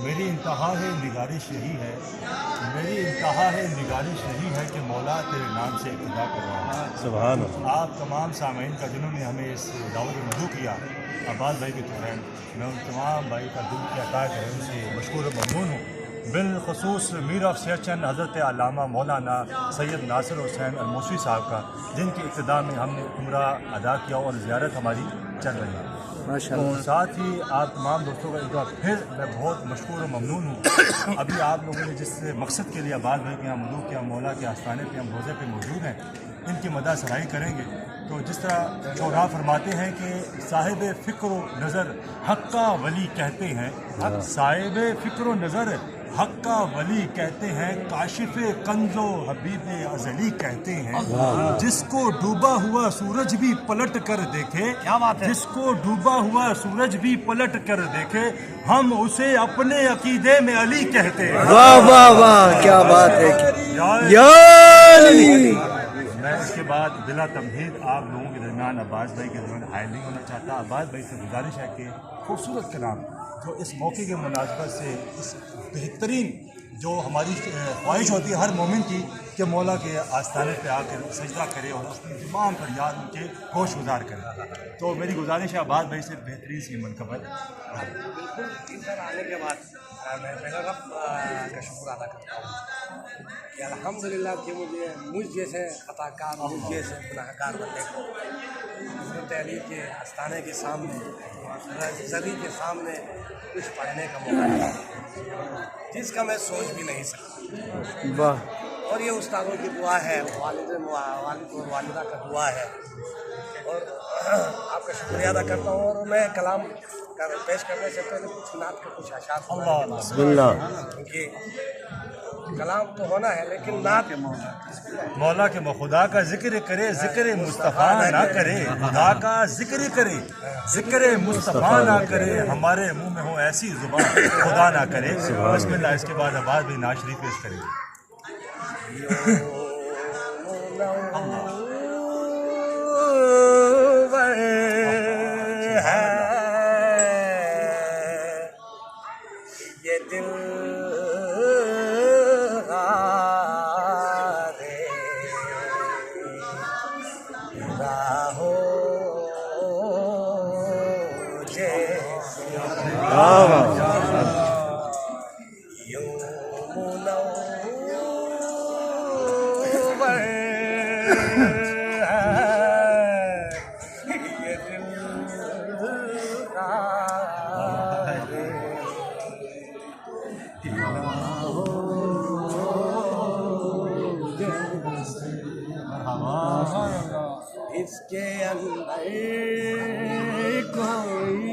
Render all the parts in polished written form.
میری انتہا ہے نگارش یہی ہے، میری انتہا ہے نگارش یہی ہے کہ مولا تیرے نام سے ابتدا کر رہا ہوں۔ سبحان اللہ۔ آپ تمام سامعین کا جنہوں نے ہمیں اس دعوت میں مدعو کیا، عباس بھائی کے طور میں ان تمام بھائی کا دل کی عطا کرے ان سے مشکور و ممنون ہوں۔ بالخصوص میر آف سیرچن حضرت علامہ مولانا سید ناصر حسین الموسوی صاحب کا، جن کی ابتدا میں ہم نے عمرہ ادا کیا اور زیارت ہماری چل رہی ہے۔ اور ساتھ ہی آپ تمام دوستوں کا ایک بار پھر میں بہت مشکور و ممنون ہوں۔ ابھی آپ لوگوں نے جس مقصد کے لیے عباس بھائی کے یہاں مدعو کیا، مولا کے آستانے پہ ہم روزے پہ موجود ہیں، ان کی مدح سرائی کریں گے۔ تو جس طرح چودھا فرماتے ہیں کہ صاحب فکر و نظر حق کا ولی کہتے ہیں، صاحب فکر و نظر حق کا ولی کہتے ہیں، کاشف کنز و حبیب ازلی کہتے ہیں، جس کو ڈوبا ہوا سورج بھی پلٹ کر دیکھے، جس کو ڈوبا ہوا سورج بھی پلٹ کر دیکھے، ہم اسے اپنے عقیدے میں علی کہتے ہیں۔ واہ واہ واہ، کیا بات ہے یا علی۔ میں اس کے بعد بلا تمہید آپ لوگوں کے درمیان عباس بھائی کے درمیان حائل نہیں ہونا چاہتا۔ عباس بھائی سے گزارش ہے کہ خوبصورت کلام جو اس موقع کے مناسبت سے اس بہترین جو ہماری خواہش ہوتی ہے ہر مومن کی کہ مولا کے آستانے پہ آ کر سجدہ کرے اور اپنی تمام فریاد ان کے ہوش گزار کرے، تو میری گزارش ہے عباس بھائی سے بہترین سی منقبت۔ بالکل ادھر آنے کے بعد میں میرا رب کا شکر ادا کرتا ہوں کہ الحمدللہ کہ مجھ جیسے خطا کار، مجھ جیسے گناہ گار بندے کو حضرت علی کے آستانے کے سامنے، زری کے سامنے کچھ پڑھنے کا موقع ملا، جس کا میں سوچ بھی نہیں سکتا۔ واہ، اور یہ استادوں کی دعا ہے، والد اور والدہ کا دعا ہے، اور آپ کا شکریہ ادا کرتا ہوں۔ اور میں کلام پیش کرنے سے پہلے کچھ نعت کے کچھ اشعار بسم اللہ۔ کیونکہ کلام تو ہونا ہے لیکن نعت مولا کے خدا کا ذکر کرے، ذکر مصطفیٰ نہ کرے، خدا کا ذکر کرے، ذکر مصطفیٰ نہ کرے، ہمارے منہ میں ہو ایسی زبان خدا نہ کرے۔ بسم اللہ۔ اس کے بعد عباس بھی نعت شریف پیش کریں گے۔ یہ دل راہو جیسے یوں منور ہے یہ دل اس کے اندر کوئی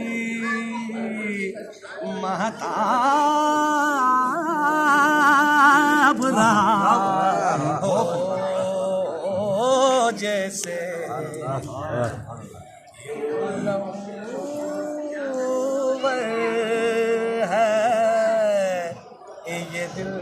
مہتاب رہا ہو جیسے منور ہے یہ دل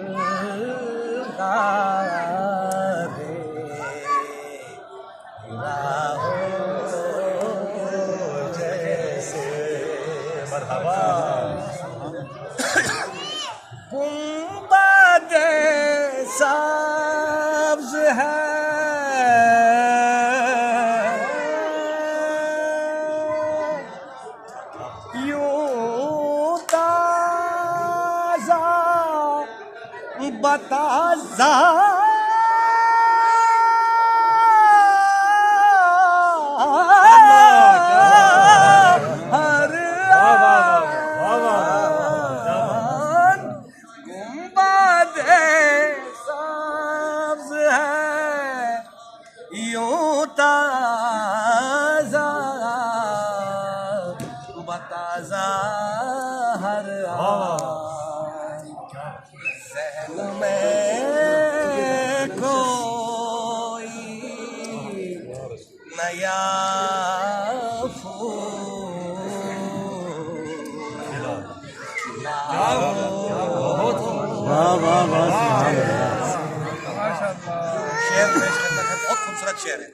گنبد سبز ہے یوں تازہ بتازہ یوں تازہ بتازہ ہر ذہن میں کوئی نیا شعر پیش کرنا ہے، بہت خوبصورت شعر ہے۔